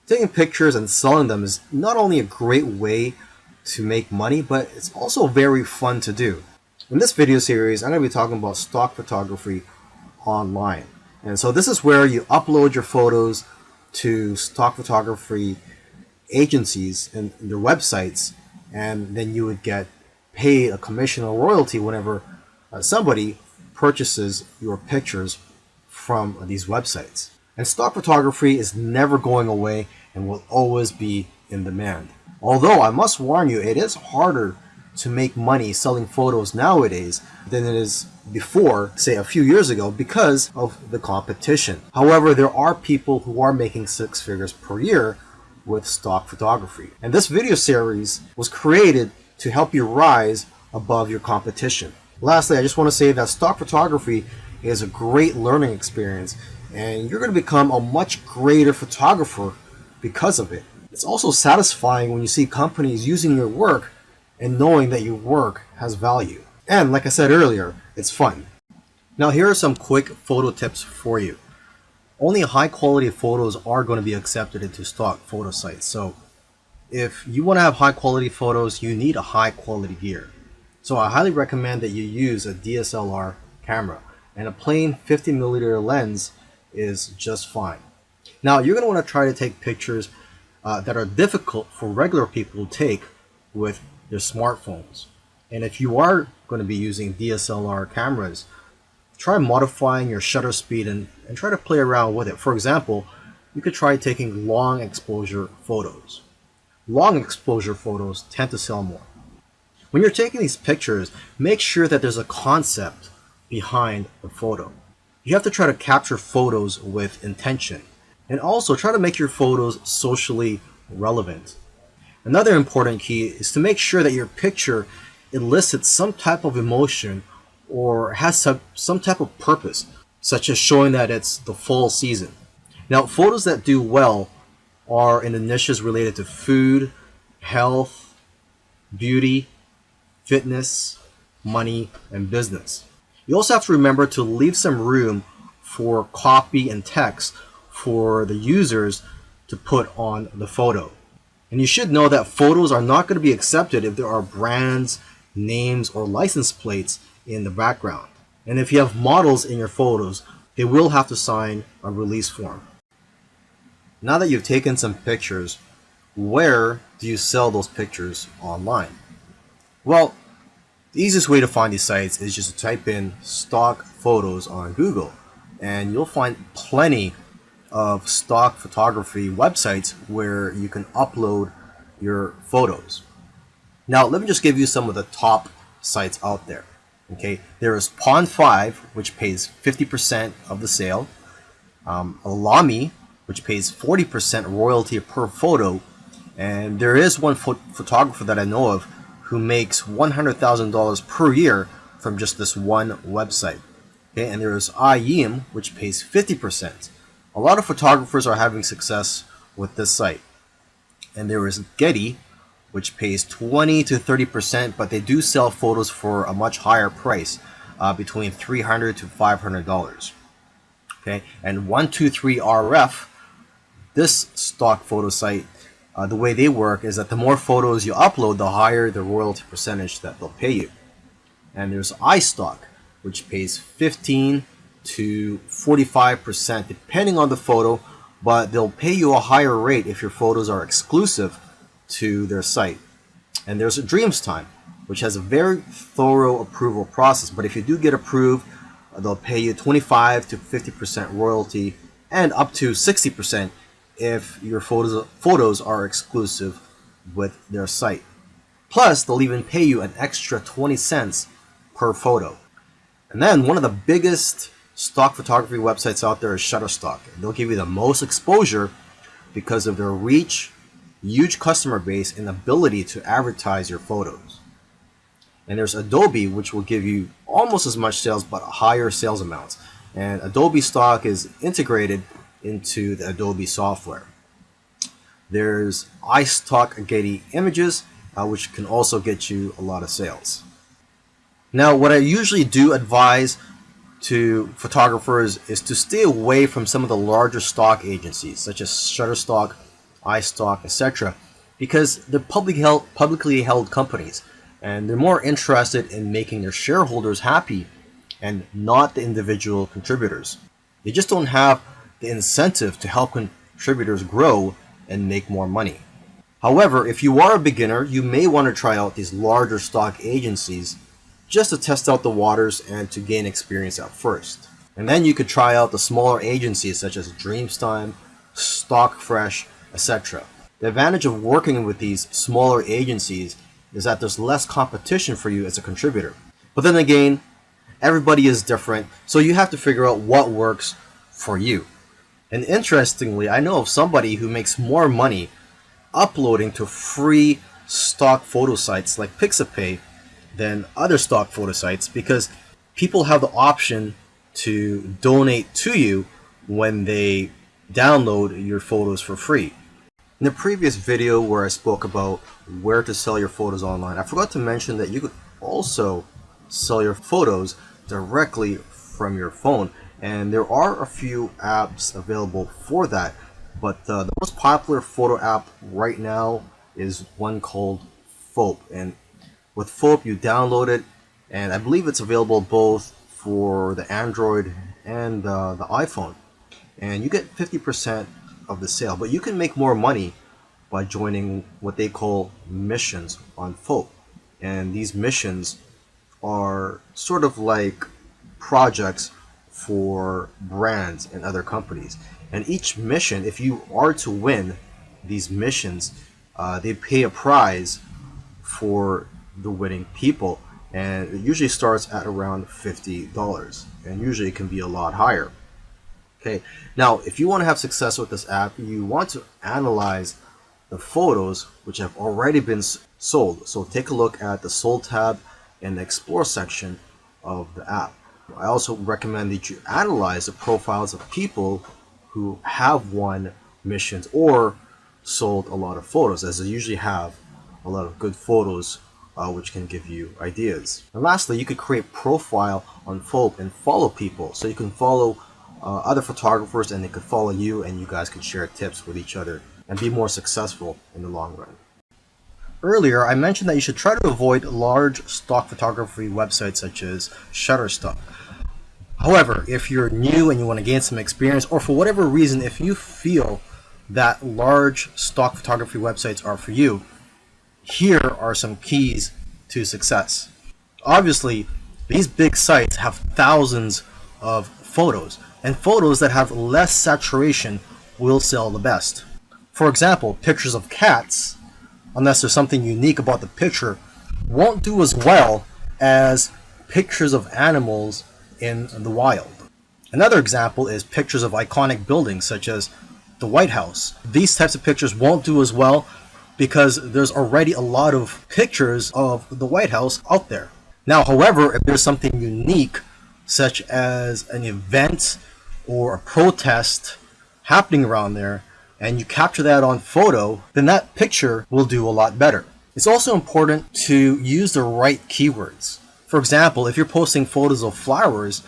Taking pictures and selling them is not only a great way to make money, but it's also very fun to do. In this video series, I'm going to be talking about stock photography online. And so this is where you upload your photos to stock photography agencies and their websites, and then you would get paid a commission or royalty whenever somebody purchases your pictures from these websites. And stock photography is never going away and will always be in demand. Although I must warn you, it is harder to make money selling photos nowadays than it is before, say a few years ago, because of the competition. However, there are people who are making six figures per year with stock photography. And this video series was created to help you rise above your competition. Lastly, I just want to say that stock photography is a great learning experience, and you're going to become a much greater photographer because of it. It's also satisfying when you see companies using your work and knowing that your work has value. And like I said earlier, it's fun. Now here are some quick photo tips for you. Only high quality photos are going to be accepted into stock photo sites. So if you want to have high quality photos, you need a high quality gear. So I highly recommend that you use a DSLR camera, and a plain 50mm lens is just fine. Now you're going to want to try to take pictures that are difficult for regular people to take with their smartphones. And if you are going to be using DSLR cameras, try modifying your shutter speed and try to play around with it. For example, you could try taking long exposure photos. Long exposure photos tend to sell more. When you're taking these pictures, make sure that there's a concept behind the photo. You have to try to capture photos with intention, and also try to make your photos socially relevant. Another important key is to make sure that your picture elicits some type of emotion or has some type of purpose, such as showing that it's the fall season. Now, photos that do well are in the niches related to food, health, beauty, fitness, money, and business. You also have to remember to leave some room for copy and text for the users to put on the photo. And you should know that photos are not going to be accepted if there are brands, names, or license plates in the background. And if you have models in your photos, they will have to sign a release form. Now that you've taken some pictures, where do you sell those pictures online? Well, the easiest way to find these sites is just to type in stock photos on Google, and you'll find plenty of stock photography websites where you can upload your photos. Now, let me just give you some of the top sites out there. Okay, there is Pond5, which pays 50% of the sale, Alami, which pays 40% royalty per photo, and there is one photographer that I know of who makes $100,000 per year from just this one website. Okay, and there is IEM, which pays 50%. A lot of photographers are having success with this site. And there is Getty, which pays 20 to 30%, but they do sell photos for a much higher price, between $300 to $500. Okay, and 123RF, this stock photo site, the way they work is that the more photos you upload, the higher the royalty percentage that they'll pay you. And there's iStock, which pays 15 to 45% depending on the photo, but they'll pay you a higher rate if your photos are exclusive to their site. And there's Dreamstime, which has a very thorough approval process, but if you do get approved, they'll pay you 25 to 50% royalty and up to 60% if your photos are exclusive with their site. Plus, they'll even pay you an extra 20 cents per photo. And then one of the biggest stock photography websites out there is Shutterstock. They'll give you the most exposure because of their reach, huge customer base, and ability to advertise your photos. And there's Adobe, which will give you almost as much sales but higher sales amounts. And Adobe stock is integrated into the Adobe software. There's iStock Getty Images, which can also get you a lot of sales. Now, what I usually do advise to photographers is to stay away from some of the larger stock agencies, such as Shutterstock iStock, etc. Because they're publicly held companies, and they're more interested in making their shareholders happy and not the individual contributors. They just don't have the incentive to help contributors grow and make more money. However, if you are a beginner, you may want to try out these larger stock agencies just to test out the waters and to gain experience at first. And then you could try out the smaller agencies such as Dreamstime, Stockfresh, etc. The advantage of working with these smaller agencies is that there's less competition for you as a contributor. But then again, everybody is different, so you have to figure out what works for you. And interestingly, I know of somebody who makes more money uploading to free stock photo sites like Pixabay than other stock photo sites, because people have the option to donate to you when they download your photos for free. In the previous video where I spoke about where to sell your photos online, I forgot to mention that you could also sell your photos directly from your phone, and there are a few apps available for that. But the most popular photo app right now is one called Fope. And with Fope, you download it, and I believe it's available both for the Android and the iPhone. And you get 50% of the sale. But you can make more money by joining what they call missions on Fope. And these missions are sort of like projects for brands and other companies. And each mission, if you are to win these missions, they pay a prize for the winning people. And it usually starts at around $50. And usually it can be a lot higher. Okay, now if you want to have success with this app, you want to analyze the photos which have already been sold. So take a look at the sold tab in the explore section of the app. I also recommend that you analyze the profiles of people who have won missions or sold a lot of photos, as they usually have a lot of good photos which can give you ideas. And lastly, you could create a profile on Fope and follow people. So you can follow other photographers and they could follow you, and you guys can share tips with each other and be more successful in the long run. Earlier, I mentioned that you should try to avoid large stock photography websites such as Shutterstock. However, if you're new and you want to gain some experience, or for whatever reason, if you feel that large stock photography websites are for you, here are some keys to success. Obviously, these big sites have thousands of photos, and photos that have less saturation will sell the best. For example, pictures of cats, unless there's something unique about the picture, won't do as well as pictures of animals in the wild. Another example is pictures of iconic buildings such as the White House. These types of pictures won't do as well because there's already a lot of pictures of the White House out there. Now, however, if there's something unique such as an event or a protest happening around there, and you capture that on photo, then that picture will do a lot better. It's also important to use the right keywords. For example, if you're posting photos of flowers,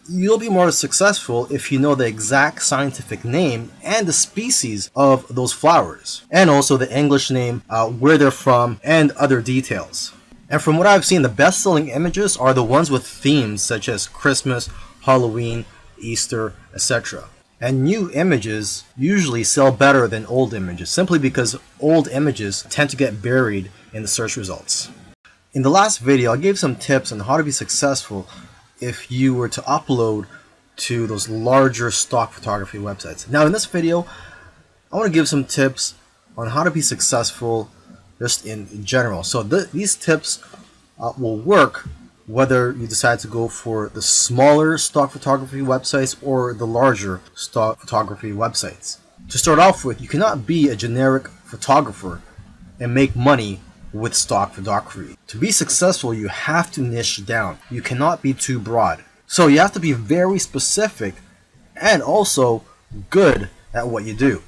you'll be more successful if you know the exact scientific name and the species of those flowers, and also the English name, where they're from, and other details. And from what I've seen, the best-selling images are the ones with themes such as Christmas, Halloween, Easter, etc. And new images usually sell better than old images, simply because old images tend to get buried in the search results. In the last video, I gave some tips on how to be successful if you were to upload to those larger stock photography websites. Now in this video, I want to give some tips on how to be successful just in general. So these tips will work whether you decide to go for the smaller stock photography websites or the larger stock photography websites. To start off with, you cannot be a generic photographer and make money with stock photography. To be successful, you have to niche down. You cannot be too broad. So you have to be very specific and also good at what you do.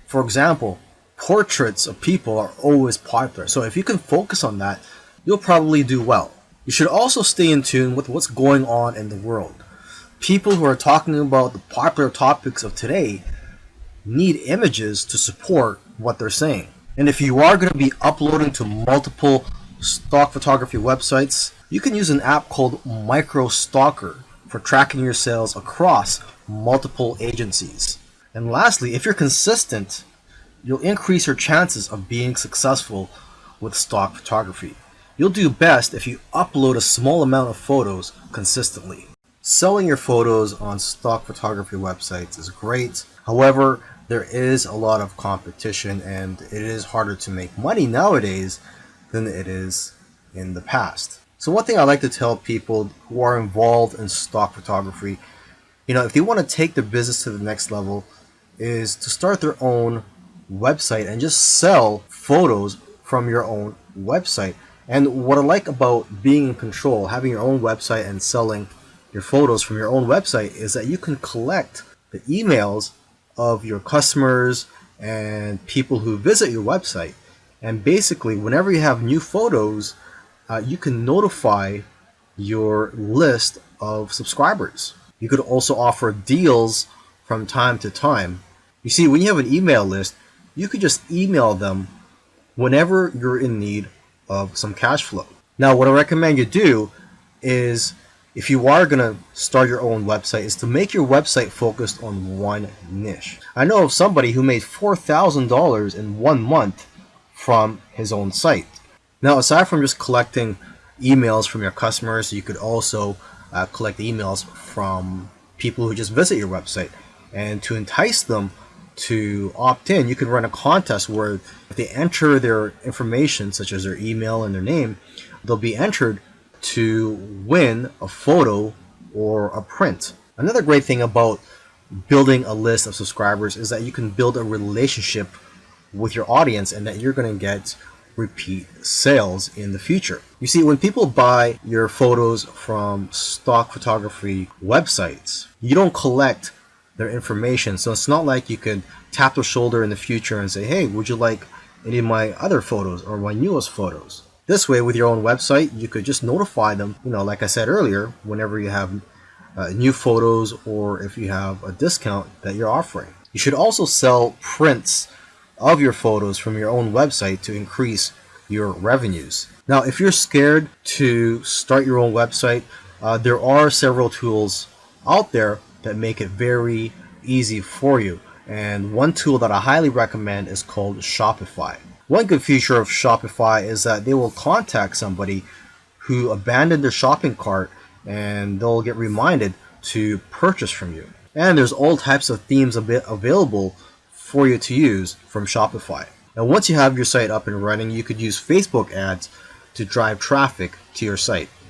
For example, portraits of people are always popular. So if you can focus on that, you'll probably do well. You should also stay in tune with what's going on in the world. People who are talking about the popular topics of today need images to support what they're saying. And if you are going to be uploading to multiple stock photography websites, you can use an app called Micro Stalker for tracking your sales across multiple agencies. And lastly, if you're consistent, you'll increase your chances of being successful with stock photography. You'll do best if you upload a small amount of photos consistently. Selling your photos on stock photography websites is great. However, there is a lot of competition and it is harder to make money nowadays than it is in the past. So one thing I like to tell people who are involved in stock photography, if they want to take their business to the next level, is to start their own website and just sell photos from your own website. And what I like about being in control, having your own website and selling your photos from your own website, is that you can collect the emails of your customers and people who visit your website. And basically, whenever you have new photos, you can notify your list of subscribers. You could also offer deals from time to time. You see, when you have an email list, you could just email them whenever you're in need of some cash flow. Now, what I recommend you do is, if you are going to start your own website, is to make your website focused on one niche. I know of somebody who made $4,000 in 1 month from his own site. Now, aside from just collecting emails from your customers, you could also collect emails from people who just visit your website. And to entice them to opt in, you could run a contest where if they enter their information, such as their email and their name, they'll be entered to win a photo or a print. Another great thing about building a list of subscribers is that you can build a relationship with your audience and that you're going to get repeat sales in the future. You see, when people buy your photos from stock photography websites, you don't collect their information. So it's not like you could tap their shoulder in the future and say, hey, would you like any of my other photos or my newest photos? This way, with your own website, you could just notify them, like I said earlier, whenever you have new photos or if you have a discount that you're offering. You should also sell prints of your photos from your own website to increase your revenues. Now, if you're scared to start your own website, there are several tools out there that make it very easy for you. And one tool that I highly recommend is called Shopify. One good feature of Shopify is that they will contact somebody who abandoned their shopping cart and they'll get reminded to purchase from you. And there's all types of themes available for you to use from Shopify. Now, once you have your site up and running, you could use Facebook ads to drive traffic to your site.